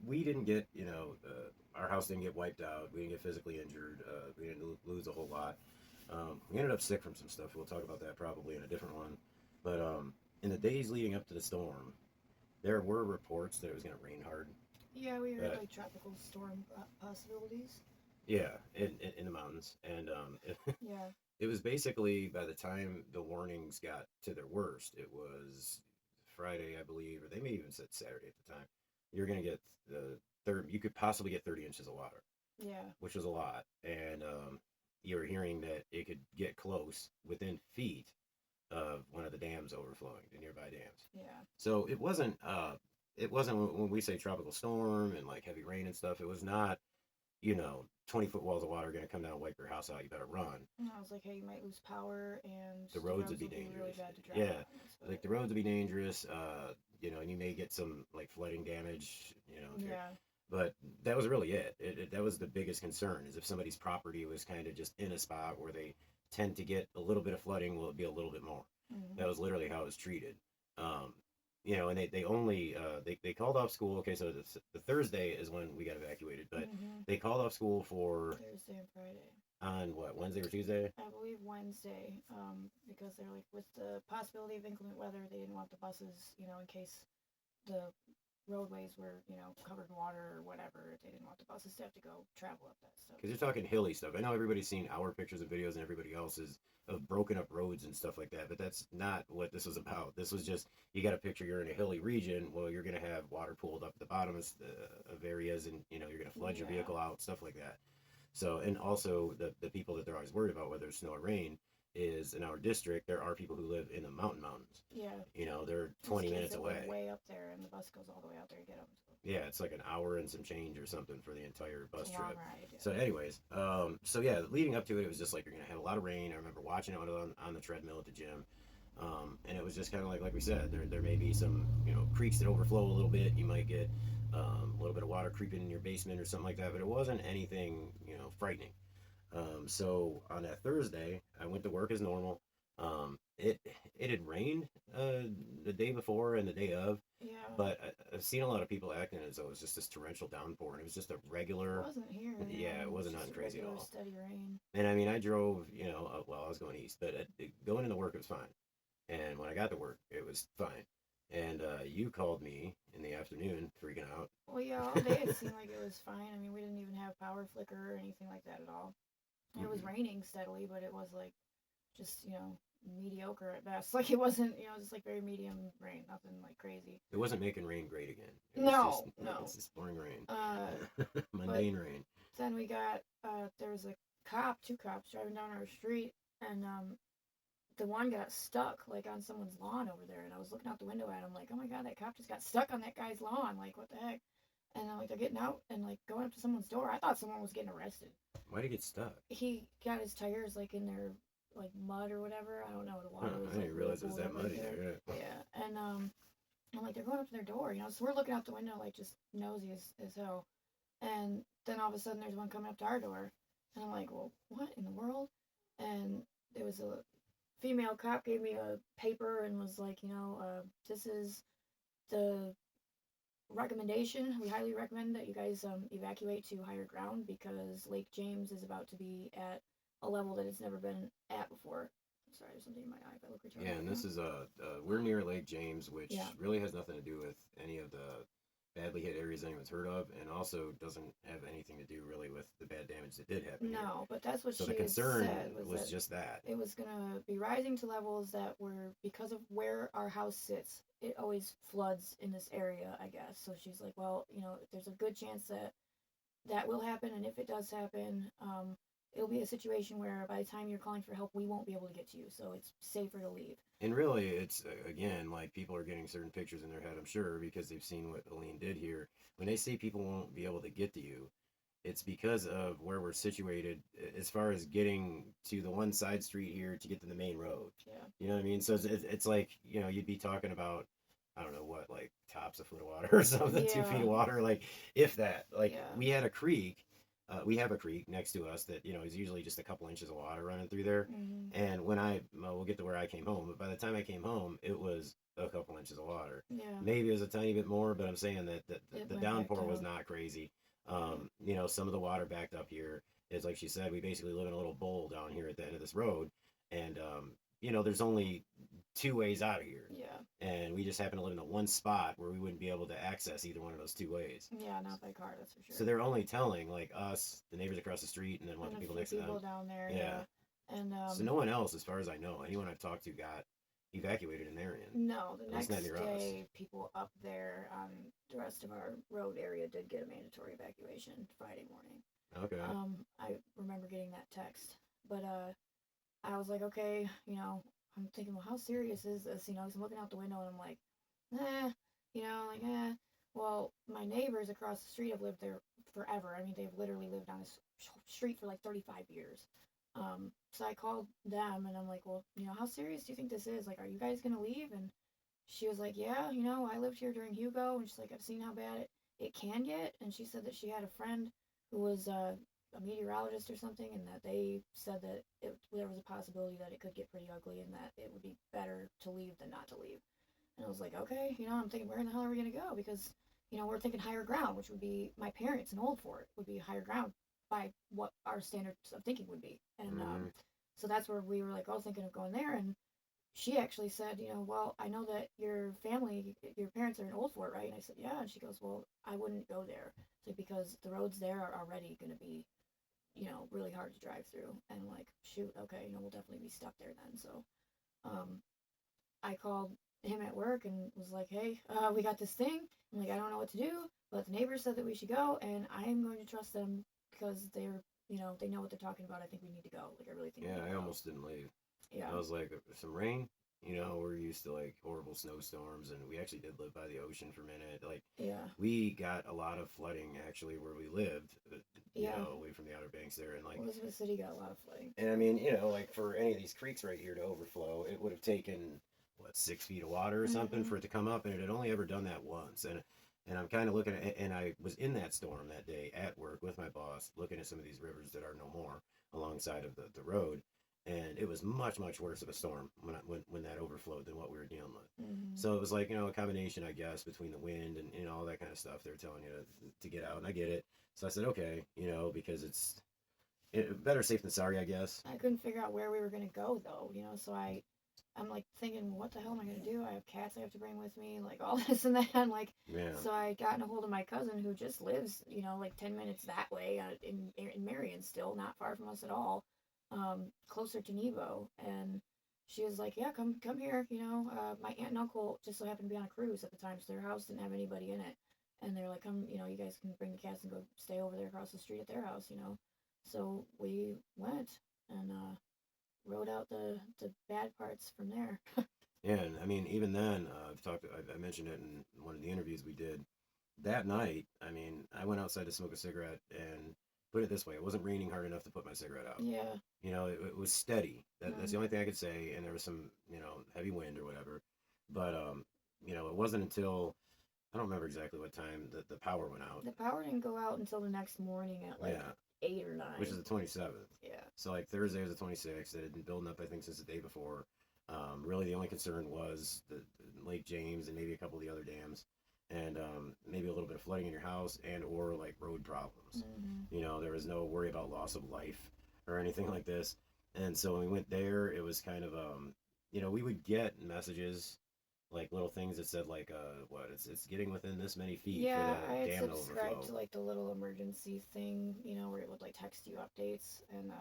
we didn't get, our house didn't get wiped out. We didn't get physically injured. We didn't lose a whole lot. We ended up sick from some stuff. We'll talk about that probably in a different one. But in the days leading up to the storm, there were reports that it was going to rain hard. Yeah, we heard like tropical storm possibilities. Yeah, in the mountains. And Yeah. it was basically by the time the warnings got to their worst, it was Friday, I believe, or they may even said Saturday at the time. You're going to get the third, you could possibly get 30 inches of water, Yeah. which was a lot. And you were hearing that it could get close within feet of one of the dams overflowing, the nearby dams. Yeah. So it wasn't when we say tropical storm and like heavy rain and stuff, it was not, 20-foot walls of water are going to come down and wipe your house out. You better run. And I was like, hey, you might lose power, and The roads would be will be really dangerous. bad to drive Yeah, on. like the roads would be dangerous. And you may get some like flooding damage. Yeah. But that was really it. That was the biggest concern is if somebody's property was kind of just in a spot where they tend to get a little bit of flooding, will it be a little bit more? Mm-hmm. That was literally how it was treated. Um, and they only they called off school. Okay, so the Thursday is when we got evacuated, but Mm-hmm. they called off school for Thursday and Friday. on what, Wednesday or Tuesday? I believe Wednesday, because they're like, with the possibility of inclement weather, they didn't want the buses, in case the roadways were, covered in water or whatever. They didn't want the buses to have to go travel up that stuff. Because you're talking hilly stuff. I know everybody's seen our pictures and videos and everybody else's of broken up roads and stuff like that, but that's not what this was about. This was just, you got a picture, you're in a hilly region, well, you're going to have water pooled up at the bottom of areas, and you're going to flood your vehicle out, stuff like that. So, and also the people that they're always worried about, whether it's snow or rain, is in our district, there are people who live in the mountains. Yeah. They're 20 minutes away. Way up there, and the bus goes all the way out there to get them. So. Yeah, it's like an hour and some change or something for the entire bus trip. Ride, yeah. So, anyways, leading up to it, it was just like you're gonna have a lot of rain. I remember watching it on the treadmill at the gym, and it was just kind of like we said, there may be some creeks that overflow a little bit. You might get a little bit of water creeping in your basement or something like that, but it wasn't anything frightening. So on that Thursday, I went to work as normal. It had rained the day before and the day of. Yeah. But I've seen a lot of people acting as though it was just this torrential downpour, and it was just a regular. It wasn't here. Yeah, it wasn't nothing crazy at all. Steady rain. And I mean, I drove, I was going east, but going into work it was fine. And when I got to work, it was fine. And you called me in the afternoon, freaking out. Well, yeah, all day it seemed like it was fine. I mean, we didn't even have power flicker or anything like that at all. It was raining steadily, but it was like just, mediocre at best. Like it wasn't, just like very medium rain, nothing like crazy. It wasn't making rain great again. No. It's just boring rain. Mundane rain. Then we got, there was two cops driving down our street, and the one got stuck like on someone's lawn over there, and I was looking out the window at him like, oh my god, that cop just got stuck on that guy's lawn, like what the heck? And then like they're getting out and like going up to someone's door. I thought someone was getting arrested. Why'd he get stuck? He got his tires like in their like mud or whatever. I don't know. The water was. I didn't realize it was that muddy there. Yeah, and I'm like, they're going up to their door, so we're looking out the window like just nosy as hell. And then all of a sudden there's one coming up to our door, and I'm like, well, what in the world? And there was a female cop gave me a paper and was like, this is the recommendation. We highly recommend that you guys evacuate to higher ground because Lake James is about to be at a level that it's never been at before. Sorry, there's something in my eye if I look retarded. Yeah, and this is we're near Lake James, which really has nothing to do with any of the badly hit areas anyone's heard of, and also doesn't have anything to do really with the bad damage that did happen. No, but that's what so she the concern said was just that it was gonna be rising to levels that were because of where our house sits. It always floods in this area, I guess. So she's like, well, there's a good chance that will happen, and if it does happen, it'll be a situation where by the time you're calling for help, we won't be able to get to you, so it's safer to leave. And really, it's, again, like people are getting certain pictures in their head, I'm sure, because they've seen what Helene did here. When they say people won't be able to get to you, it's because of where we're situated as far as getting to the one side street here to get to the main road. Yeah. You know what I mean? So it's like, you'd be talking about, I don't know what, like tops a foot of water or something, 2 feet of water, like if that. Like we had a creek we have a creek next to us that, is usually just a couple inches of water running through there. Mm-hmm. And we'll get to where I came home, but by the time I came home, it was a couple inches of water. Yeah. Maybe it was a tiny bit more, but I'm saying that It the went back downpour was down. not crazy. Some of the water backed up here. It's like she said, we basically live in a little bowl down here at the end of this road. And, there's only two ways out of here. Yeah. And we just happen to live in the one spot where we wouldn't be able to access either one of those two ways. Yeah, not by car, that's for sure. So they're only telling like us, the neighbors across the street, and then what and the a people few next to people them. down there. Yeah. And So no one else, as far as I know, anyone I've talked to got evacuated in Marion. no, the At next least not near us. day, people up there on the rest of our road area did get a mandatory evacuation Friday morning. Okay. I remember getting that text, but I was like, okay, I'm thinking, well, how serious is this? 'Cause I'm looking out the window and I'm like, Well, my neighbors across the street have lived there forever. I mean, they've literally lived on this street for like 35 years. So I called them and I'm like, well, how serious do you think this is? Like, are you guys gonna leave? And she was like, yeah, I lived here during Hugo, and she's like, I've seen how bad it can get. And she said that she had a friend who was a meteorologist or something, and that they said that there was a possibility that it could get pretty ugly, and that it would be better to leave than not to leave. And I was like, okay, I'm thinking, where in the hell are we gonna go? Because we're thinking higher ground, which would be my parents in Old Fort would be higher ground by what our standards of thinking would be. And so that's where we were like, oh, thinking of going there. And she actually said, well, I know that your parents are in Old Fort, right? And I said, yeah. And she goes, well, I wouldn't go there. So because the roads there are already going to be, really hard to drive through. And I'm like, shoot, okay, we'll definitely be stuck there then. So I called him at work and was like, hey, we got this thing. I'm like, I don't know what to do, but the neighbors said that we should go, and I am going to trust them because they're, they know what they're talking about. I think we need to go. Like, I really think. Yeah, I almost didn't leave. Yeah. I was like, some rain. We're used to like horrible snowstorms, and we actually did live by the ocean for a minute. Like, yeah, we got a lot of flooding actually where we lived. Yeah. Away from the Outer Banks there, and like Elizabeth City got a lot of flooding. And I mean, like for any of these creeks right here to overflow, it would have taken 6 feet of water or something for it to come up, and it had only ever done that once. And I'm kind of looking at it, and I was in that storm that day at work with my boss, looking at some of these rivers that are no more alongside of the road, and it was much, much worse of a storm when that overflowed than what we were dealing with. So it was like, a combination, I guess, between the wind and all that kind of stuff. They're telling you to get out, and I get it. So I said, okay, because it's better safe than sorry, I guess. I couldn't figure out where we were going to go, though, so I'm like thinking, what the hell am I going to do? I have cats I have to bring with me, like all this and that. And like, yeah. So I got in a hold of my cousin who just lives, like 10 minutes that way in Marion still, not far from us at all, closer to Nebo. And she was like, yeah, come here. My aunt and uncle just so happened to be on a cruise at the time, so their house didn't have anybody in it. And they're like, come, you guys can bring the cats and go stay over there across the street at their house, So we went and rode out the bad parts from there. Yeah, and I mean, even then, I mentioned it in one of the interviews we did. That night, I mean, I went outside to smoke a cigarette, and put it this way, it wasn't raining hard enough to put my cigarette out. Yeah. It was steady. That's the only thing I could say, and there was some, heavy wind or whatever. But, it wasn't until, I don't remember exactly what time the power went out. The power didn't go out until the next morning at like 8 or 9. Which is the 27th. Yeah. So like Thursday was the 26th. It had been building up, I think, since the day before. Really, the only concern was the Lake James and maybe a couple of the other dams, and maybe a little bit of flooding in your house and or like road problems. There was no worry about loss of life or anything like this. And so when we went there, it was kind of we would get messages, like little things that said like it's getting within this many feet for I the had dam to subscribed overflow. to like the little emergency thing, where it would like text you updates, and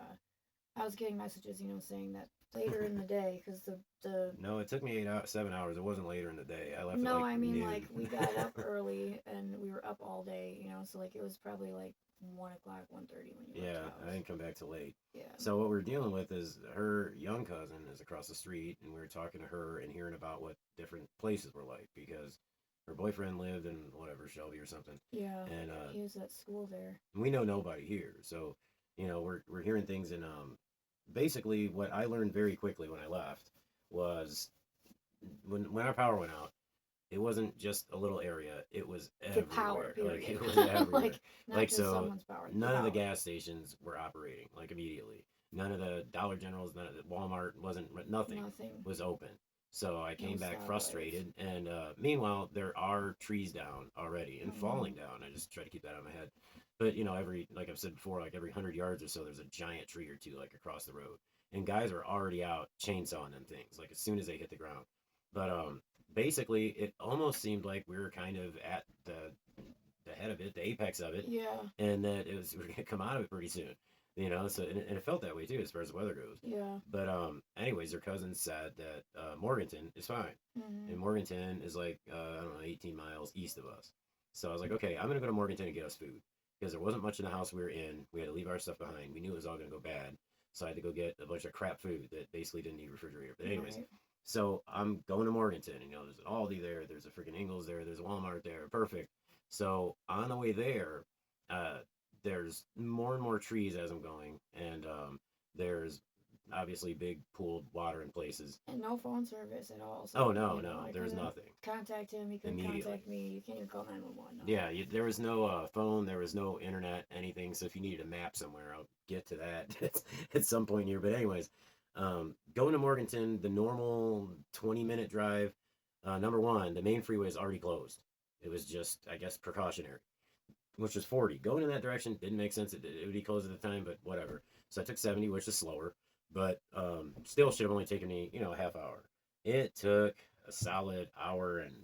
I was getting messages, saying that later in the day, because the No, it took me 7 hours. It wasn't later in the day. I left. No, at, like, I mean noon. like we got up early and we were up all day, so like it was probably like 1:00, 1:30 when you Yeah, left the I house. didn't come back till late. Yeah. So what we're dealing with is her young cousin is across the street, and we were talking to her and hearing about what different places were like, because her boyfriend lived in whatever, Shelby or something. Yeah. And he was at school there. we know nobody here, so we're hearing things. And basically what I learned very quickly when I left was when our power went out, it wasn't just a little area, it was The power, everywhere. Like, period. it was everywhere. Like, not Like, just so someone's power. none of the Power. gas stations were operating, like, immediately. None of the Dollar Generals, none of the Walmart wasn't, nothing Nothing. was open. So I came No back stoplights. frustrated, and meanwhile, there are trees down already and falling down. I just try to keep that on my head. But, like I've said before, like every 100 yards or so, there's a giant tree or two, like, across the road. And guys are already out chainsawing them things, like, as soon as they hit the ground. But basically, it almost seemed like we were kind of at the head of it, the apex of it, Yeah. and that we were gonna come out of it pretty soon. So and it felt that way too as far as the weather goes. Yeah. But anyways, their cousin said that Morganton is fine, and Morganton is like I don't know, 18 miles east of us. So I was like, okay, I'm gonna go to Morganton and get us food because there wasn't much in the house we were in. We had to leave our stuff behind. We knew it was all gonna go bad, so I had to go get a bunch of crap food that basically didn't need refrigerator. But anyways, Right. so I'm going to Morganton, and there's an Aldi there, there's a freaking Ingles there, there's a Walmart there, perfect. So on the way there, uh, there's more and more trees as I'm going, and there's obviously big pooled water in places. And no phone service at all. So, Oh no, no, I there's couldn't nothing. contact him. He couldn't Immediately. contact me. You can't even call 911. No. Yeah, there was no phone, there was no internet, anything. So if you needed a map somewhere, I'll get to that at some point here. But anyways, going to Morganton, the normal 20-minute drive. Number one, the main freeway is already closed. It was just, I guess, precautionary, which was 40. Going in that direction didn't make sense. It would be closed at the time, but whatever. So I took 70, which is slower, but still should have only taken me, a half hour. It took a solid hour and,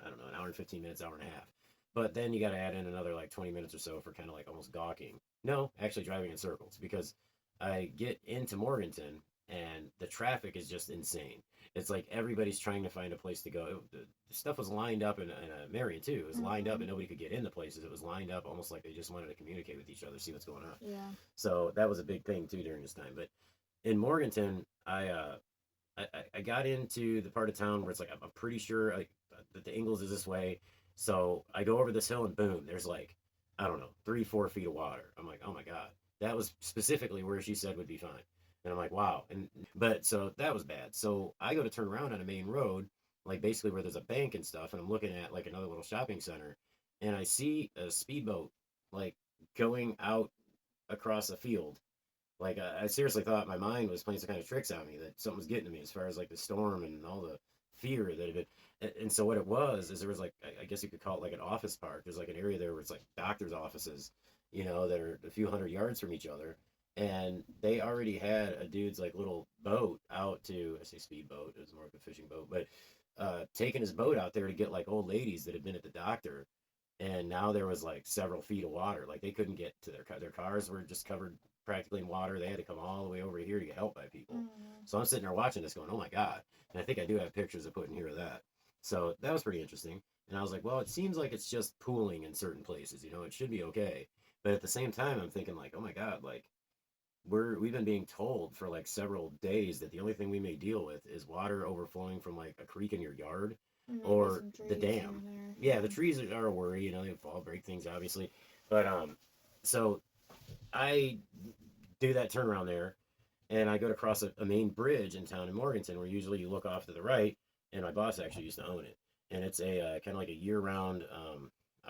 I don't know, an hour and 15 minutes, hour and a half. But then you got to add in another like 20 minutes or so for kind of like almost gawking. No, actually driving in circles because I get into Morganton and the traffic is just insane. It's like everybody's trying to find a place to go. The stuff was lined up in Marion too. It was lined up and nobody could get into places. It was lined up almost like they just wanted to communicate with each other, see what's going on. Yeah. So that was a big thing too during this time. But in Morganton, I got into the part of town where it's like I'm pretty sure that the Ingles is this way. So I go over this hill and boom, there's like I don't know 3-4 feet of water. I'm like, oh my god, that was specifically where she said would be fine. And I'm like, wow. But so that was bad. So I go to turn around on a main road, like basically where there's a bank and stuff, and I'm looking at like another little shopping center, and I see a speedboat like going out across a field. Like I seriously thought my mind was playing some kind of tricks on me that something was getting to me as far as like the storm and all the fear that had been. And so what it was is there was like I guess you could call it like an office park. There's like an area there where it's like doctors' offices, that are a few hundred yards from each other, and they already had a dude's like little boat out to I say speedboat, it was more of a fishing boat, but taking his boat out there to get like old ladies that had been at the doctor, and now there was like several feet of water, like they couldn't get to their cars were just covered practically in water. They had to come all the way over here to get help by people. So I'm sitting there watching this going, oh my god. And I think I do have pictures of putting here of that. So that was pretty interesting. And I was like, well, it seems like it's just pooling in certain places, it should be okay. But at the same time I'm thinking like, oh my god, like we've been being told for like several days that the only thing we may deal with is water overflowing from like a creek in your yard or the dam. Yeah, the trees are a worry, they fall, break things obviously. But so I do that turnaround there and I go to cross a main bridge in town in Morganton where usually you look off to the right, and my boss actually used to own it. And it's a kind of like a year-round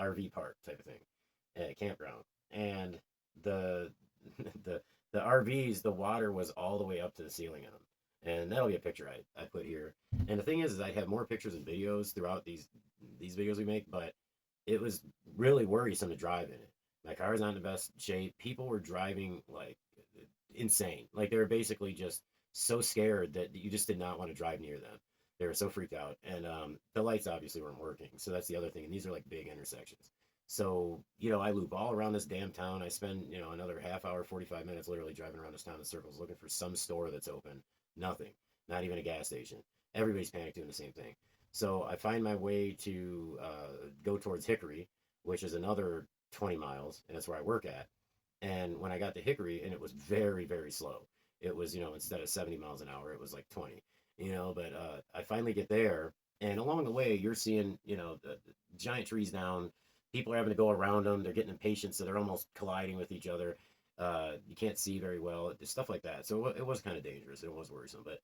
RV park type of thing, a campground. And the the the RVs, the water was all the way up to the ceiling on them. And that'll be a picture I put here. And the thing is I have more pictures and videos throughout these videos we make, but it was really worrisome to drive in it. My car's not in the best shape. People were driving like insane. Like they were basically just so scared that you just did not want to drive near them. They were so freaked out. And the lights obviously weren't working. So that's the other thing. And these are like big intersections. So, I loop all around this damn town. I spend, another half hour, 45 minutes literally driving around this town in circles looking for some store that's open. Nothing. Not even a gas station. Everybody's panicked doing the same thing. So I find my way to go towards Hickory, which is another 20 miles, and that's where I work at. And when I got to Hickory, and it was very, very slow. It was, instead of 70 miles an hour, it was like 20, but I finally get there, and along the way, you're seeing, the giant trees down. People are having to go around them. They're getting impatient, so they're almost colliding with each other. You can't see very well, stuff like that. So it was kind of dangerous. It was worrisome, but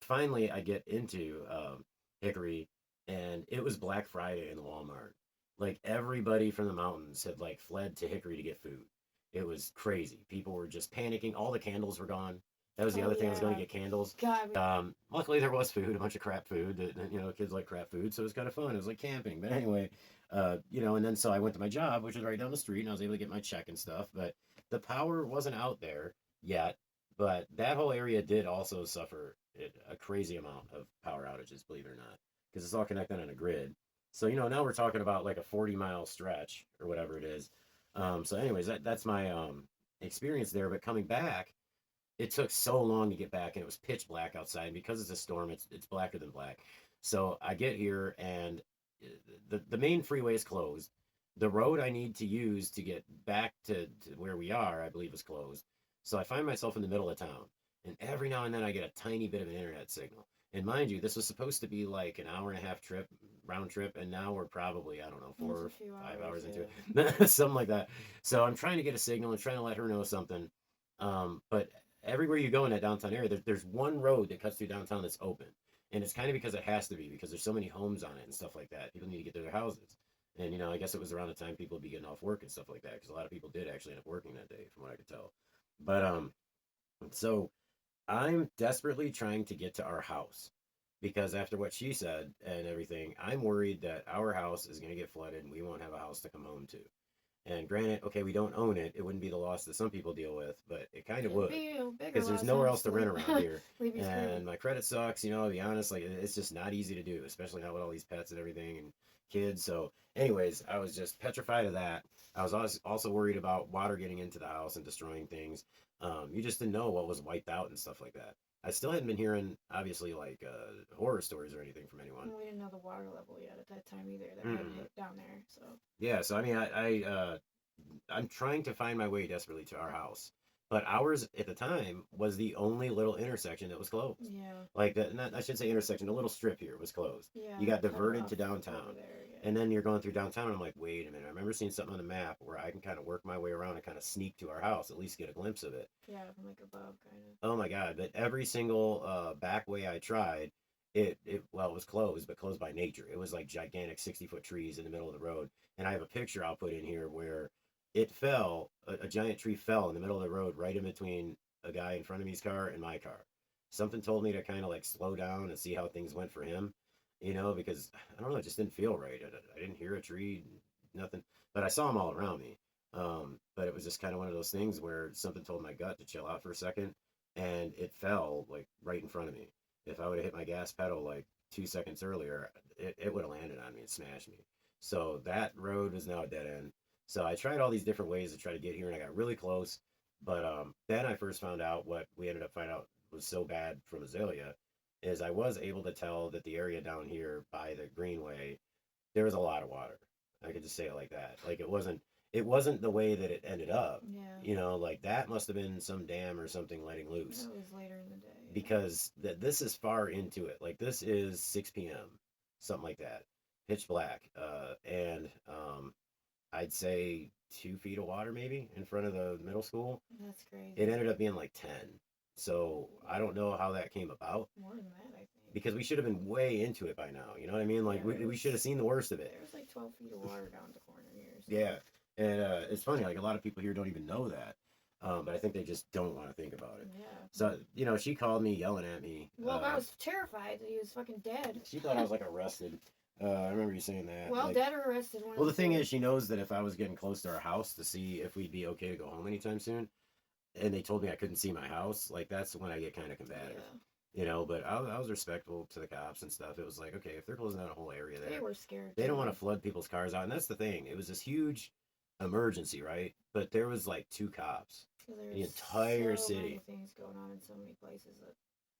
finally I get into Hickory, and it was Black Friday in the Walmart. Like everybody from the mountains had like fled to Hickory to get food. It was crazy. People were just panicking. All the candles were gone. That was the Oh other thing. I was going yeah. to get candles. God. Luckily there was food, a bunch of crap food that kids like crap food, so it was kind of fun. It was like camping. But anyway, and then so I went to my job, which was right down the street, and I was able to get my check and stuff. But the power wasn't out there yet. But that whole area did also suffer a crazy amount of power outages, believe it or not, because it's all connected on a grid. So now we're talking about like a 40-mile stretch or whatever it is. So anyways, that's my experience there. But coming back, it took so long to get back, and it was pitch black outside. And because it's a storm, it's blacker than black. So I get here, and the main freeway is closed. The road I need to use to get back to where we are, I believe, is closed. So I find myself in the middle of town, and every now and then I get a tiny bit of an internet signal. And mind you, this was supposed to be like an hour and a half trip, round trip, and now we're probably, I don't know, It's four a or few 5 hours into yeah. it, something like that. So I'm trying to get a signal and trying to let her know something. But everywhere you go in that downtown area, there's one road that cuts through downtown that's open. And it's kind of because it has to be, because there's so many homes on it and stuff like that. People need to get to their houses. And, I guess it was around the time people would be getting off work and stuff like that, because a lot of people did actually end up working that day, from what I could tell. But, so I'm desperately trying to get to our house, because after what she said and everything, I'm worried that our house is going to get flooded and we won't have a house to come home to. And granted, okay, we don't own it. It wouldn't be the loss that some people deal with, but it kind of It'd would, be a bigger because there's loss, nowhere else to rent honestly. around here. We'd be screwed. And my credit sucks, I'll be honest, like it's just not easy to do, especially not with all these pets and everything and kids. So, anyways, I was just petrified of that. I was also worried about water getting into the house and destroying things. You just didn't know what was wiped out and stuff like that. I still hadn't been hearing, obviously, like horror stories or anything from anyone. We didn't know the water level yet at that time either that had hit down there. So yeah, so I mean, I'm trying to find my way desperately to our house, but ours at the time was the only little intersection that was closed. yeah, Like I should say intersection, a little strip here was closed. yeah. You got cut it diverted off to downtown, over there, yeah. and then you're going through downtown. And I'm like, wait a minute. I remember seeing something on the map where I can kind of work my way around and kind of sneak to our house, at least get a glimpse of it. Yeah, from like above, kind of. Oh my God! But every single back way I tried, it was closed, but closed by nature. It was like gigantic 60-foot trees in the middle of the road, and I have a picture I'll put in here where it fell. A giant tree fell in the middle of the road, right in between a guy in front of me's car and my car. Something told me to kind of like slow down and see how things went for him, because I don't know, it just didn't feel right. I didn't hear a tree, nothing, but I saw them all around me. But it was just kind of one of those things where something told my gut to chill out for a second, and it fell like right in front of me. If I would have hit my gas pedal like 2 seconds earlier, it would have landed on me and smashed me. So that road is now a dead end. So I tried all these different ways to try to get here, and I got really close. But then I first found out what we ended up finding out was so bad from Azalea is I was able to tell that the area down here by the Greenway, there was a lot of water. I could just say it like that. Like it wasn't the way that it ended up. Yeah. Like that must have been some dam or something letting loose. That was later in the day. Yeah. Because this is far into it. Like this is 6 p.m., something like that, pitch black, and I'd say 2 feet of water maybe in front of the middle school. That's crazy. It ended up being like 10. So I don't know how that came about. More than that, I think. Because we should have been way into it by now. You know what I mean? Like Yeah, we should have seen the worst of it. There was like 12 feet of water down the corner here. So. Yeah, and it's funny. Like a lot of people here don't even know that. But I think they just don't want to think about it. Yeah. So, she called me, yelling at me. Well, I was terrified that he was fucking dead. She thought I was like arrested. I remember you saying that. Well, like, dead or arrested. Well, the thing is, she knows that if I was getting close to our house to see if we'd be okay to go home anytime soon, and they told me I couldn't see my house, like that's when I get kind of combative. Yeah. But I was respectful to the cops and stuff. It was like, okay, if they're closing down a whole area there, They were scared. they don't want to flood people's cars out. And that's the thing. It was this huge emergency, right? But there was like 2 cops. The entire so city. Many things going on in so many places that.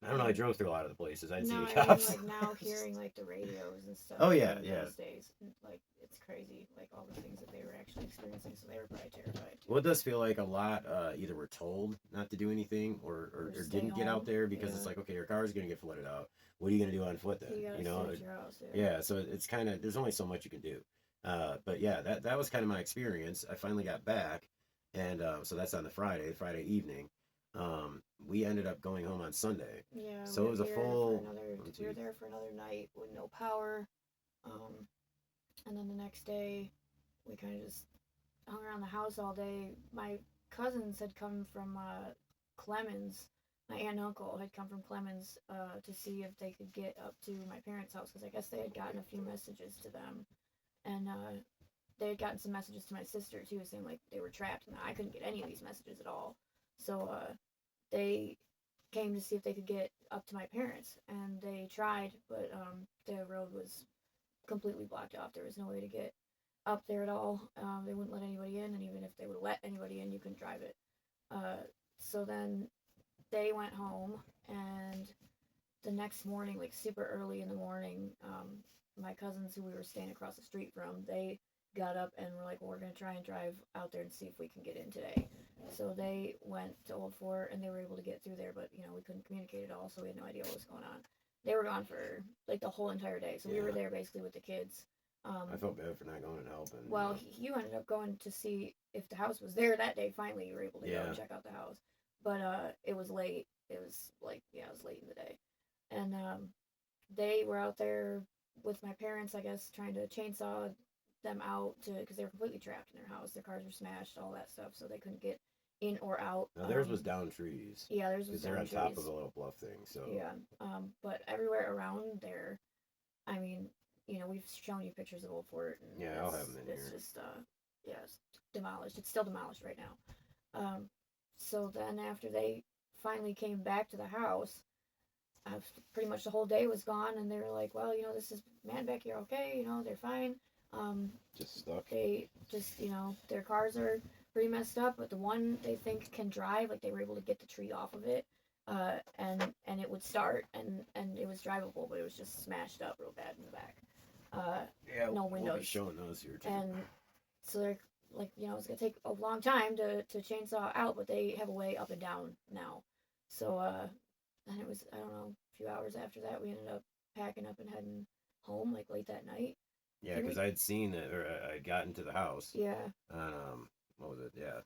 I don't know. I drove through a lot of the places. I didn't see No, the cops. I mean, like now hearing like the radios and stuff. Oh, yeah, in yeah. Those days, like it's crazy, like all the things that they were actually experiencing. So they were probably terrified. Too. Well, it does feel like a lot either were told not to do anything or didn't get out there because it's like, okay, your car's gonna get flooded out. What are you gonna do on foot then? You gotta stay at your house, yeah. So it's kind of, there's only so much you can do. But yeah, that was kind of my experience. I finally got back, and so that's on the Friday evening. We ended up going home on Sunday. Yeah. So it was a full. We were there for another night with no power. And then the next day, we kind of just hung around the house all day. My cousins had come from Clemens. My aunt and uncle had come from Clemens to see if they could get up to my parents' house because I guess they had gotten a few messages to them, and they had gotten some messages to my sister too, saying like they were trapped, and I couldn't get any of these messages at all. So they came to see if they could get up to my parents, and they tried, but the road was completely blocked off. There was no way to get up there at all. They wouldn't let anybody in, and even if they would let anybody in, you couldn't drive it. So then they went home, and the next morning, like super early in the morning, my cousins who we were staying across the street from, they got up and were like, well, we're going to try and drive out there and see if we can get in today. So they went to Old Fort, and they were able to get through there, but, we couldn't communicate at all, so we had no idea what was going on. They were gone for, like, the whole entire day, so we were there basically with the kids. I felt bad for not going and helping. Well, you ended up going to see if the house was there that day. Finally, you were able to go and check out the house. But it was late. It was it was late in the day. And they were out there with my parents, I guess, trying to chainsaw them out because they were completely trapped in their house. Their cars were smashed, all that stuff, so they couldn't get in or out. Now, theirs was down trees. Yeah, theirs was down trees. Because they're on top of a little bluff thing, so. Yeah, but everywhere around there, I mean, we've shown you pictures of Old Fort. And yeah, I'll have them in here. It's just, it's demolished. It's still demolished right now. So then after they finally came back to the house, pretty much the whole day was gone, and they were like, well, this is man back here, okay, they're fine. Just stuck. They just, their cars are pretty messed up, but the one they think can drive, like they were able to get the tree off of it, and it would start, and it was drivable, but it was just smashed up real bad in the back. No windows. We'll be showing those here too. And so they're like, it's gonna take a long time to chainsaw out, but they have a way up and down now. So and it was, I don't know, a few hours after that, we ended up packing up and heading home, like late that night. Yeah, because I had seen it, or I'd gotten to the house. Yeah. On what was it? Yeah,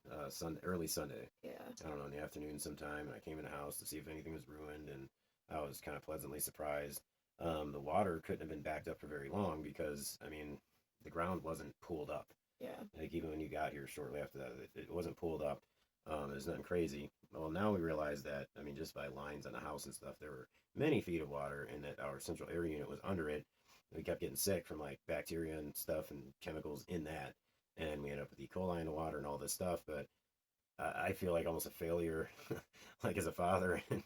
early Sunday. Yeah. I don't know, in the afternoon sometime, and I came in the house to see if anything was ruined, and I was kind of pleasantly surprised. The water couldn't have been backed up for very long because, I mean, the ground wasn't pooled up. Yeah. Like, even when you got here shortly after that, it wasn't pulled up. There's nothing crazy. Well, now we realize that, I mean, just by lines on the house and stuff, there were many feet of water, and that our central air unit was under it. We kept getting sick from, like, bacteria and stuff and chemicals in that. And we ended up with E. coli in the water and all this stuff. But I feel like almost a failure, like, as a father, and,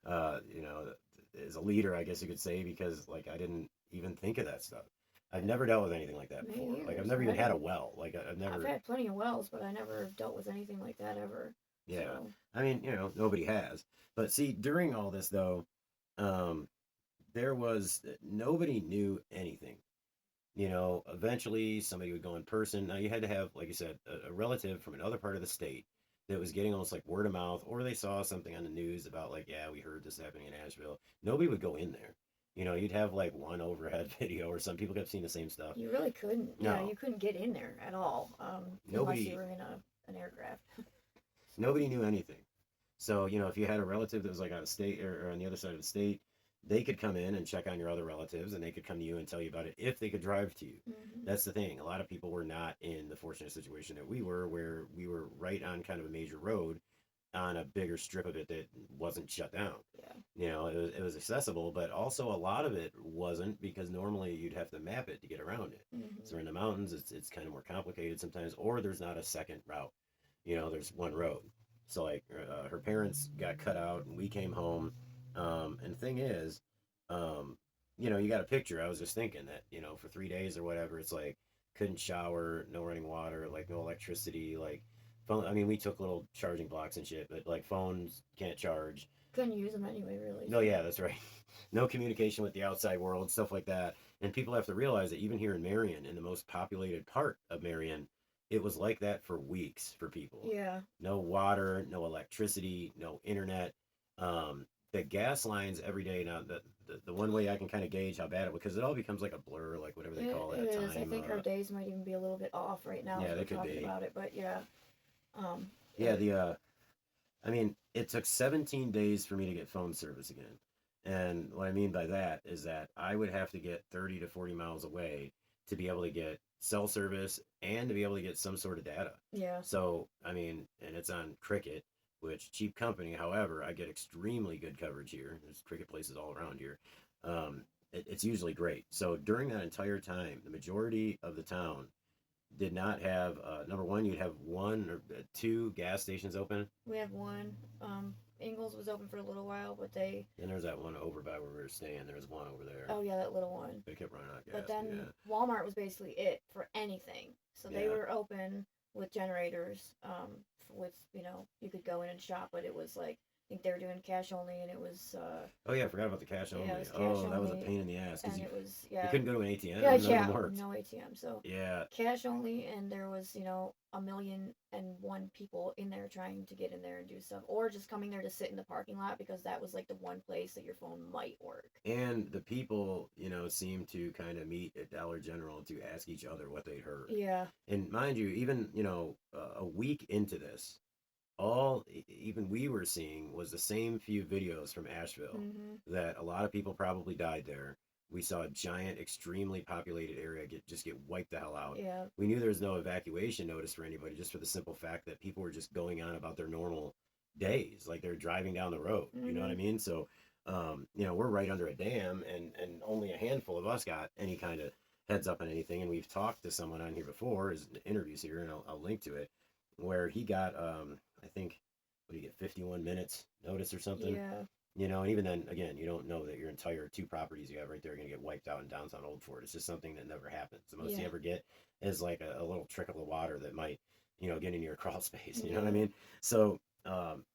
as a leader, I guess you could say, because, like, I didn't even think of that stuff. I've never dealt with anything like that before. Like, I've never even had a well. Like, I've had plenty of wells, but I never dealt with anything like that ever. Yeah. So. I mean, nobody has. But see, during all this, though, nobody knew anything. Eventually somebody would go in person. Now, you had to have, like you said, a relative from another part of the state that was getting almost like word of mouth, or they saw something on the news about, like, yeah, we heard this happening in Asheville. Nobody would go in there. You'd have like one overhead video, or some people kept seeing the same stuff. You really couldn't. No. Yeah, you couldn't get in there at all. Unless you were in an aircraft. Nobody knew anything. So, if you had a relative that was like out of state or on the other side of the state, they could come in and check on your other relatives, and they could come to you and tell you about it if they could drive to you. Mm-hmm. That's the thing. A lot of people were not in the fortunate situation that we were, where we were right on kind of a major road on a bigger strip of it that wasn't shut down. Yeah. It was accessible, but also a lot of it wasn't, because normally you'd have to map it to get around it. Mm-hmm. So in the mountains, it's kind of more complicated sometimes, or there's not a second route. There's one road. So, like, her parents got cut out, and we came home. And the thing is, you got a picture. I was just thinking that, for 3 days or whatever, it's like, couldn't shower, no running water, like, no electricity, like, phone. I mean, we took little charging blocks and shit, but, like, phones can't charge. Couldn't use them anyway, really. No, yeah, that's right. No communication with the outside world, stuff like that. And people have to realize that even here in Marion, in the most populated part of Marion, it was like that for weeks for people. Yeah. No water, no electricity, no internet. The gas lines every day. Now, the one way I can kind of gauge how bad it was, because it all becomes like a blur, like whatever they call it. It is. I think our days might even be a little bit off right now. Yeah, as they we're could talking be about it, but yeah. I mean, it took 17 days for me to get phone service again. And what I mean by that is that I would have to get 30 to 40 miles away to be able to get cell service and to be able to get some sort of data. Yeah. So, I mean, and it's on Cricket, which cheap company. However, I get extremely good coverage here. There's Cricket places all around here. It's usually great. So during that entire time, the majority of the town did not have, number one, you'd have one or two gas stations open. We have one. Ingles was open for a little while, but they. Then there's that one over by where we were staying. There's one over there. Oh yeah, that little one. They kept running out of gas. But then yeah. Walmart was basically it for anything. So they Yeah. were open with generators. With you could go in and shop, but it was like I think they were doing cash only, and it was. Oh yeah, I forgot about the cash only. Yeah, it was cash that was a only, pain in the ass because and you, it was you couldn't go to an ATM. Yeah, None of yeah, them worked. no ATM. So Yeah. cash only, and there was 1,000,001 people in there trying to get in there and do stuff, or just coming there to sit in the parking lot because that was like the one place that your phone might work. And the people, seemed to kind of meet at Dollar General to ask each other what they'd heard. Yeah. And mind you, even a week into this, even we were seeing was the same few videos from Asheville that a lot of people probably died there. We saw a giant, extremely populated area just get wiped the hell out. Yeah. We knew there was no evacuation notice for anybody, just for the simple fact that people were just going on about their normal days, like they're driving down the road. You know what I mean? So, we're right under a dam, and only a handful of us got any kind of heads up on anything. And we've talked to someone on here before, his interviews here, and I'll link to it, where he got, I think, what do you get, 51 minutes notice or something? Yeah. And even then, again, you don't know that your entire 2 properties you have right there are going to get wiped out in downtown Old Fort. It's just something that never happens. The most you ever get is like a little trickle of water that might, get into your crawl space. You know what I mean? So,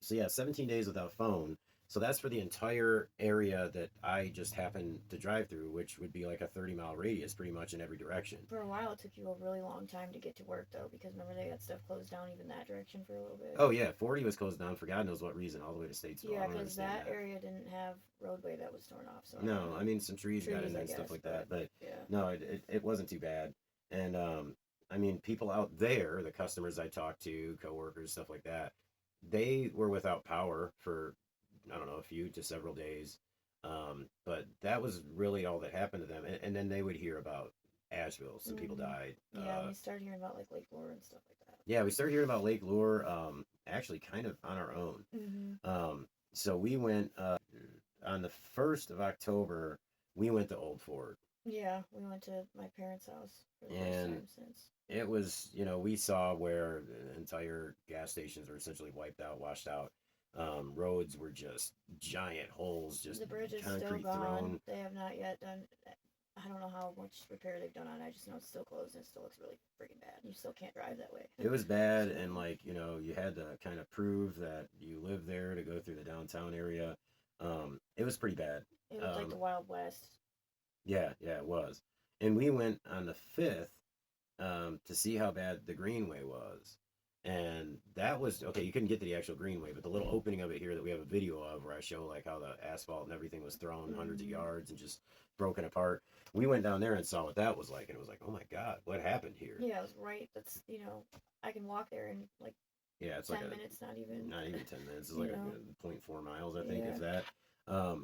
17 days without phone. So that's for the entire area that I just happened to drive through, which would be like a 30-mile radius pretty much in every direction. For a while, it took you a really long time to get to work, though, because remember they had stuff closed down even that direction for a little bit. Oh, yeah. 40 was closed down for God knows what reason, all the way to Statesville. Yeah, because that area didn't have roadway that was torn off. So no, I mean, some trees got in there and stuff like that. But no, it wasn't too bad. And, I mean, people out there, the customers I talked to, coworkers, stuff like that, they were without power for, I don't know, a few to several days. But that was really all that happened to them. And then they would hear about Asheville. Some people died. Yeah, we started hearing about like Lake Lure and stuff like that. Yeah, we started hearing about Lake Lure, actually kind of on our own. So we went, on the 1st of October, we went to Old Fort. Yeah, we went to my parents' house for the first time since. It was, we saw where the entire gas stations were essentially wiped out, washed out. Roads were just giant holes, just the bridge is concrete still gone. thrown. They have not yet done. I don't know how much repair they've done on it. I just know it's still closed and it still looks really freaking bad. You still can't drive that way. It was bad, and you had to kind of prove that you lived there to go through the downtown area. It was pretty bad. It looked like the Wild West. Yeah, it was. And we went on the 5th to see how bad the Greenway was. And that was, okay, you couldn't get to the actual Greenway, but the little opening of it here that we have a video of where I show like how the asphalt and everything was thrown hundreds of yards and just broken apart. We went down there and saw what that was like, and it was like, oh my God, what happened here? Yeah, it was right. That's, I can walk there in like it's 10 minutes, not even 10 minutes. It's like 0.4 miles, I think, Yeah. if that.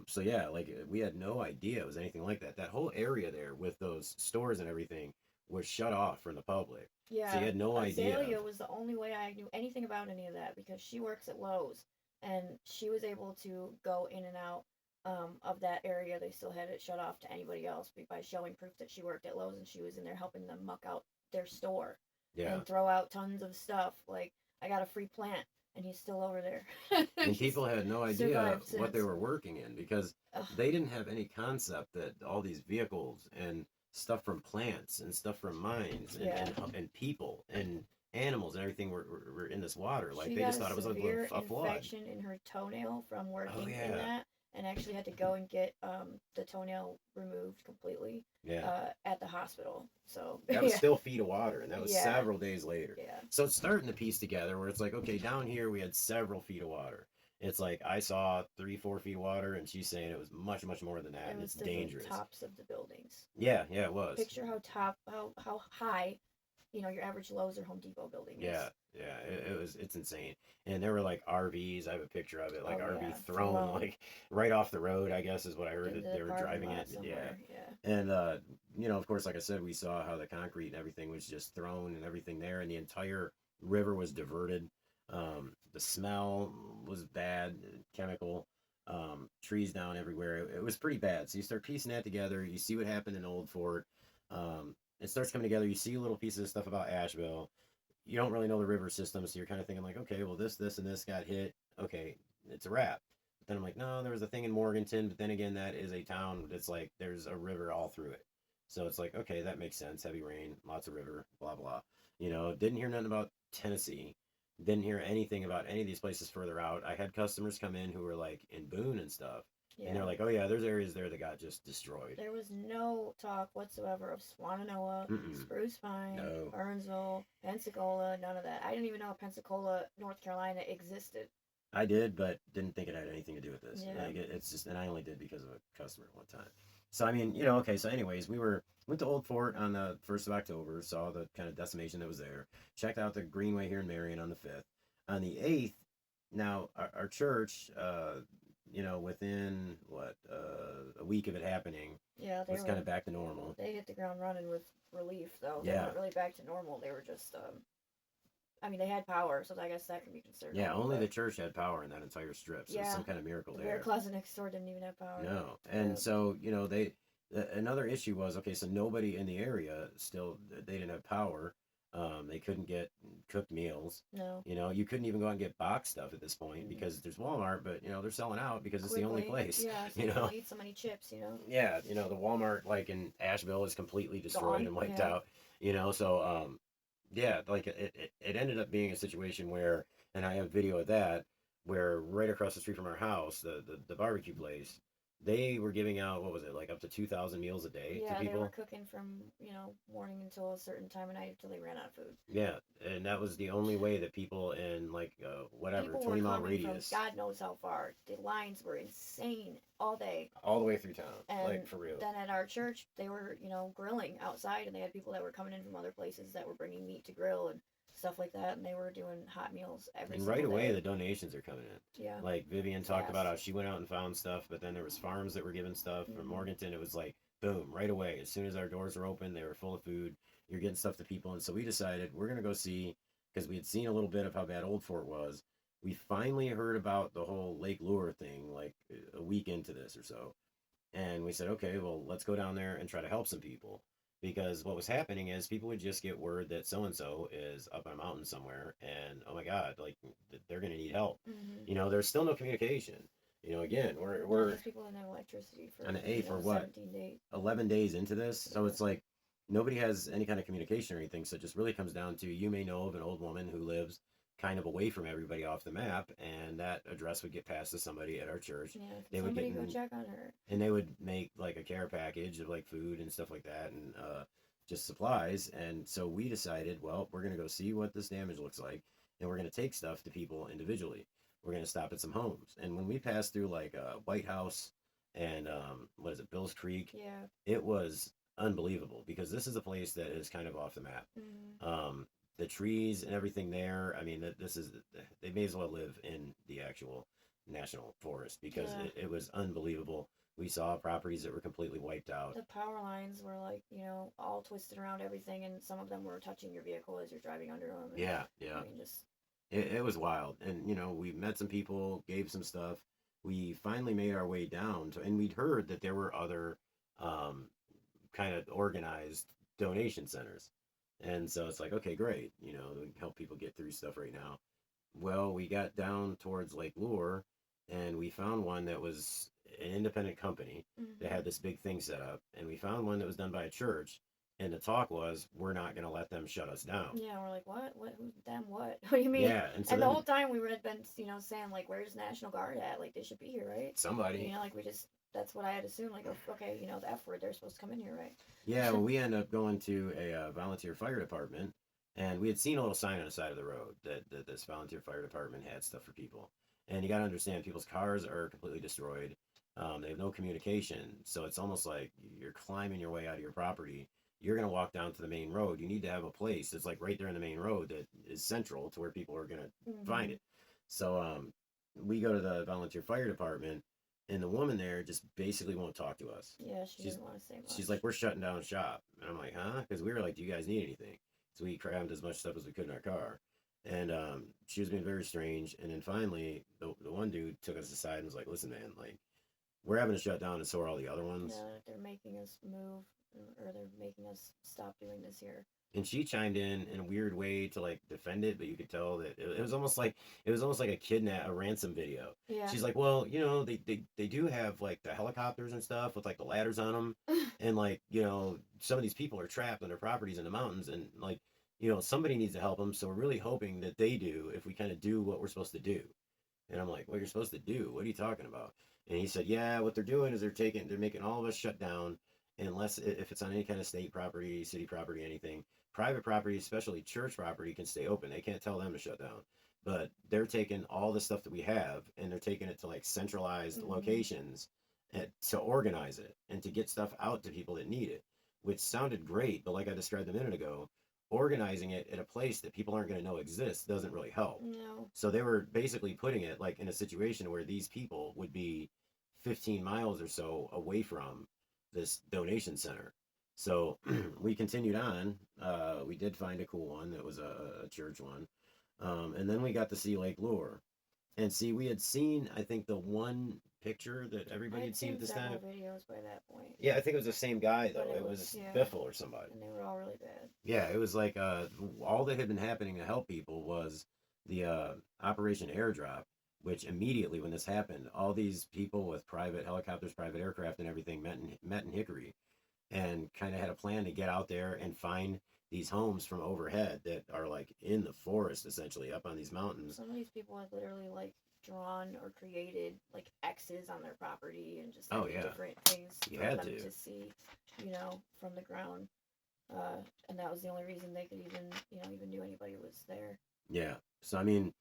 So yeah, like we had no idea it was anything like that. That whole area there with those stores and everything was shut off from the public. Yeah. So you had no idea. Azalea was the only way I knew anything about any of that because she works at Lowe's and she was able to go in and out of that area. They still had it shut off to anybody else by showing proof that she worked at Lowe's and she was in there helping them muck out their store and throw out tons of stuff. Like, I got a free plant and he's still over there. And people had no idea what they were working in because they didn't have any concept that all these vehicles and stuff from plants and stuff from mines and people and animals and everything were in this water. Like, they just thought it was like a flood. Infection in her toenail from working in that, and actually had to go and get the toenail removed completely at the hospital. So that was still feet of water, and that was several days later. Yeah. So it's starting to piece together where it's like, okay, down here we had several feet of water. It's like I saw 3-4 feet of water, and she's saying it was much, much more than that, and it's dangerous. Tops of the buildings. Yeah, it was. Picture how high, your average Lowe's or Home Depot building is. Yeah, it's insane. And there were like RVs. I have a picture of it, like Oh, RV yeah, thrown like right off the road. I guess is what I heard into that the they were parking driving lot it. Yeah, somewhere. Yeah. and of course, like I said, we saw how the concrete and everything was just thrown and everything there, and the entire river was diverted. The smell was bad, chemical. Trees down everywhere. It was pretty bad. So you start piecing that together. You see what happened in Old Fort. It starts coming together. You see little pieces of stuff about Asheville. You don't really know the river system, so you're kind of thinking like, okay, well this, and this got hit. Okay, it's a wrap. But then I'm like, no, there was a thing in Morganton, but then again, that is a town that's like there's a river all through it. So it's like, okay, that makes sense. Heavy rain, lots of river, blah blah. Didn't hear nothing about Tennessee. Didn't hear anything about any of these places further out. I had customers come in who were like in Boone and stuff, and they're Yeah. like, oh yeah, there's areas there that got just destroyed. There was no talk whatsoever of Swannanoa, Mm-mm. Spruce Pine, No. Burnsville, Pensacola, none of that. I didn't even know Pensacola, North Carolina existed. I did, but didn't think it had anything to do with this. Yeah. Like it's just, and I only did because of a customer one time. So I mean, okay. So anyways, went to Old Fort on the 1st of October, saw the kind of decimation that was there. Checked out the Greenway here in Marion on the 5th. On the 8th, now our church, within a week of it happening, Yeah, was kind of back to normal. They hit the ground running with relief, though. They Yeah. weren't really back to normal. They were just, I mean, they had power, so I guess that can be considered. Yeah, normal, only but the church had power in that entire strip, so it's some kind of miracle the there. beer closet next door didn't even have power. No, and Yeah. so another issue was, okay, so nobody in the area still, they didn't have power. They couldn't get cooked meals. No. You couldn't even go out and get box stuff at this point because there's Walmart, but they're selling out because it's the only place. Yeah, so you know. eat so many chips. Yeah, the Walmart like in Asheville is completely destroyed Gone, and wiped yeah. out. So yeah, like it ended up being a situation where, and I have video of that, where right across the street from our house, the barbecue place, they were giving out, what was it, like up to 2,000 meals a day Yeah, to they people. were cooking from morning until a certain time of night until they ran out of food. Yeah, and that was the only way that people in like whatever People 20-mile were coming radius, from God knows how far. The lines were insane all day. all the way through town, And like for real. then at our church, they were grilling outside, and they had people that were coming in from other places that were bringing meat to grill and stuff like that, and they were doing hot meals every And single right away, day. the donations are coming in. Yeah. Like Vivian talked about Fast. how she went out and found stuff, but then there was farms that were giving stuff from Mhm. Morganton. It was like boom, right away. As soon as our doors were open, they were full of food. You're getting stuff to people, and so we decided we're gonna go see, because we had seen a little bit of how bad Old Fort was. We finally heard about the whole Lake Lure thing like a week into this or so, and we said, okay, well, let's go down there and try to help some people. Because what was happening is people would just get word that so and so is up on a mountain somewhere, and oh my God, like they're gonna need help. Mm-hmm. There's still no communication. Again, we're These people didn't have electricity for on the 8th or what? 17 days. 11 days into this, so it's like nobody has any kind of communication or anything. So it just really comes down to, you may know of an old woman who lives kind of away from everybody off the map, and that address would get passed to somebody at our church. Yeah, They would somebody get go check on her. and they would make like a care package of like food and stuff like that, and just supplies. And so we decided, well, we're gonna go see what this damage looks like, and we're gonna take stuff to people individually. We're gonna stop at some homes, and when we passed through like White House and what is it, Bill's Creek, Yeah. it was unbelievable because this is a place that is kind of off the map. Mm-hmm. The trees and everything there, I mean, they may as well live in the actual national forest because Yeah. it was unbelievable. We saw properties that were completely wiped out. The power lines were like, all twisted around everything, and some of them were touching your vehicle as you're driving under them. And, Yeah. I mean, just It was wild. And, we met some people, gave some stuff. We finally made our way down and we'd heard that there were other kind of organized donation centers. And so it's like, okay, great. We can help people get through stuff right now. Well, we got down towards Lake Lure, and we found one that was an independent company that had this big thing set up. And we found one that was done by a church. And the talk was, we're not going to let them shut us down. Yeah, we're like, what? Who, them, what? What do you mean? Yeah. And, so the whole time we had been, saying, like, where's National Guard at? Like, they should be here, right? somebody. Like, that's what I had assumed. Like, okay, the F word, they're supposed to come in here, right? Yeah, well, we ended up going to a volunteer fire department, and we had seen a little sign on the side of the road that this volunteer fire department had stuff for people. And you got to understand, people's cars are completely destroyed. They have no communication, so it's almost like you're climbing your way out of your property you're going to walk down to the main road. You need to have a place that's like right there in the main road that is central to where people are going to find it. So we go to the volunteer fire department, and the woman there just basically won't talk to us. Yeah, she doesn't want to say much. She's like, we're shutting down shop. And I'm like, huh? Because we were like, do you guys need anything? So we crammed as much stuff as we could in our car. And she was being very strange. And then finally, the one dude took us aside and was like, listen, man, like, we're having to shut down, and so are all the other ones. Yeah, they're making us move, or they're making us stop doing this here. And she chimed in a weird way to like defend it, but you could tell that it was almost like a ransom video. Yeah. She's like, well, you know, they do have like the helicopters and stuff with like the ladders on them, and like, you know, some of these people are trapped on their properties in the mountains, and like, you know, somebody needs to help them. So we're really hoping that they do if we kind of do what we're supposed to do. And I'm like, what you're supposed to do? What are you talking about? And he said, yeah, what they're doing is they're making all of us shut down unless if it's on any kind of state property, city property, anything. Private property, especially church property, can stay open. They can't tell them to shut down. But they're taking all the stuff that we have and they're taking it to like centralized locations to organize it and to get stuff out to people that need it, which sounded great. But like I described a minute ago, organizing it at a place that people aren't going to know exists doesn't really help. No. So they were basically putting it like in a situation where these people would be 15 miles or so away from this donation center. So we continued on. We did find a cool one that was a church one. And then we got to see Lake Lure. And see, we had seen, I think, the one picture that everybody had seen at this time. Videos by that point. Yeah, I think it was the same guy, though. But It was Biffle or somebody. And they were all really bad. Yeah, it was like all that had been happening to help people was the Operation Airdrop, which immediately when this happened, all these people with private helicopters, private aircraft, and everything met in Hickory, and kind of had a plan to get out there and find these homes from overhead that are like in the forest, essentially up on these mountains. Some of these people had literally like drawn or created like X's on their property and just like different things for them to see, you know, from the ground. And that was the only reason they could even knew anybody was there. Yeah. So I mean,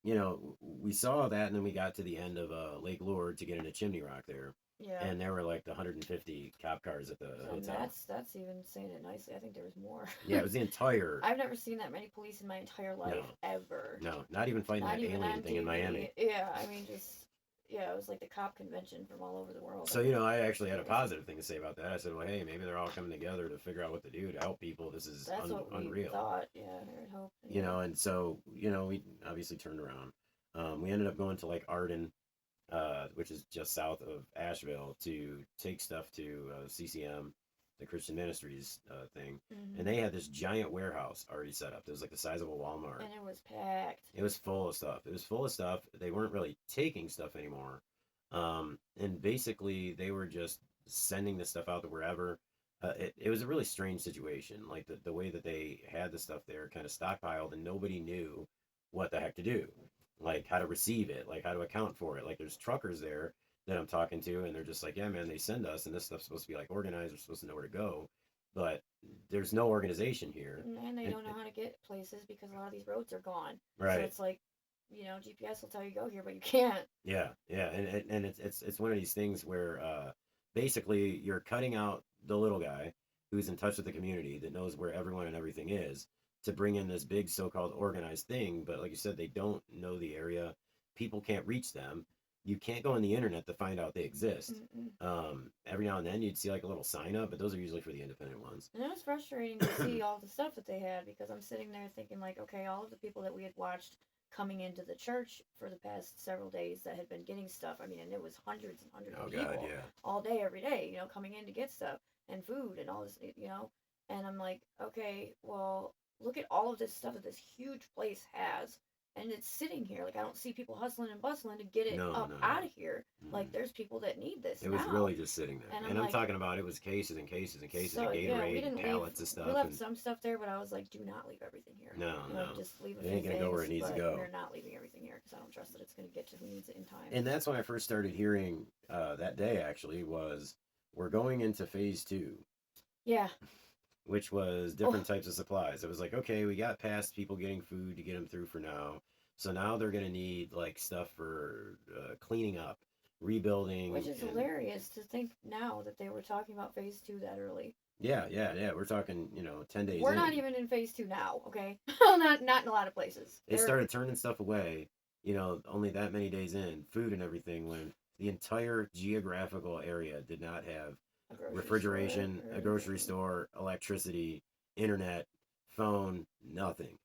you know, we saw that, and then we got to the end of Lake Lure to get into Chimney Rock there. Yeah. And there were like the 150 cop cars at the hotel. That's even saying it nicely. I think there was more. Yeah, it was the entire. I've never seen that many police in my entire life ever. No, not even fighting that alien thing in Miami. Yeah, I mean, it was like the cop convention from all over the world. So, you know, I actually had a positive thing to say about that. I said, well, hey, maybe they're all coming together to figure out what to do to help people. This is unreal. What we thought. Yeah, I would hope. You know, and so, you know, we obviously turned around. We ended up going to like Arden, which is just south of Asheville, to take stuff to CCM, the Christian Ministries thing. And they had this giant warehouse already set up. It was like the size of a Walmart. And it was packed. It was full of stuff. They weren't really taking stuff anymore. And basically, they were just sending the stuff out to wherever. It was a really strange situation. Like the way that they had the stuff there kind of stockpiled, and nobody knew what the heck to do. Like how to receive it, like how to account for it. Like there's truckers there that I'm talking to, and they're just like, yeah, man, they send us, and this stuff's supposed to be like organized. We're supposed to know where to go, but there's no organization here. And they don't know how to get places because a lot of these roads are gone. Right. So it's like, you know, GPS will tell you go here, but you can't. Yeah, and it's one of these things where basically you're cutting out the little guy who's in touch with the community that knows where everyone and everything is, to bring in this big so-called organized thing. But like you said, they don't know the area. People can't reach them. You can't go on the internet to find out they exist. Every now and then you'd see like a little sign up, but those are usually for the independent ones. And it was frustrating to see all the stuff that they had, because I'm sitting there thinking like, okay, all of the people that we had watched coming into the church for the past several days that had been getting stuff. I mean, and it was hundreds and hundreds of people all day, every day, you know, coming in to get stuff and food and all this, you know. And I'm like, okay, well, look at all of this stuff that this huge place has, and it's sitting here. Like, I don't see people hustling and bustling to get it out of here. Like, there's people that need this. It was really just sitting there. And I'm talking about, it was cases and cases and cases of Gatorade and pallets and stuff. We left some stuff there, but I was like, do not leave everything here. No. Just leave it ain't going to go where it needs to go. We're not leaving everything here because I don't trust that it's going to get to who needs it in time. And that's when I first started hearing that day, actually, was we're going into phase 2. Yeah. Which was different types of supplies. It was like, okay, we got past people getting food to get them through for now. So now they're going to need like stuff for cleaning up. rebuilding. Which is and, hilarious to think now that they were talking about phase 2 that early. Yeah. We're talking, 10 days. We're in. not even in phase 2 now, okay? not in a lot of places. They started turning stuff away, only that many days in, food and everything, when the entire geographical area did not have refrigeration, a grocery store, electricity, internet, phone, nothing.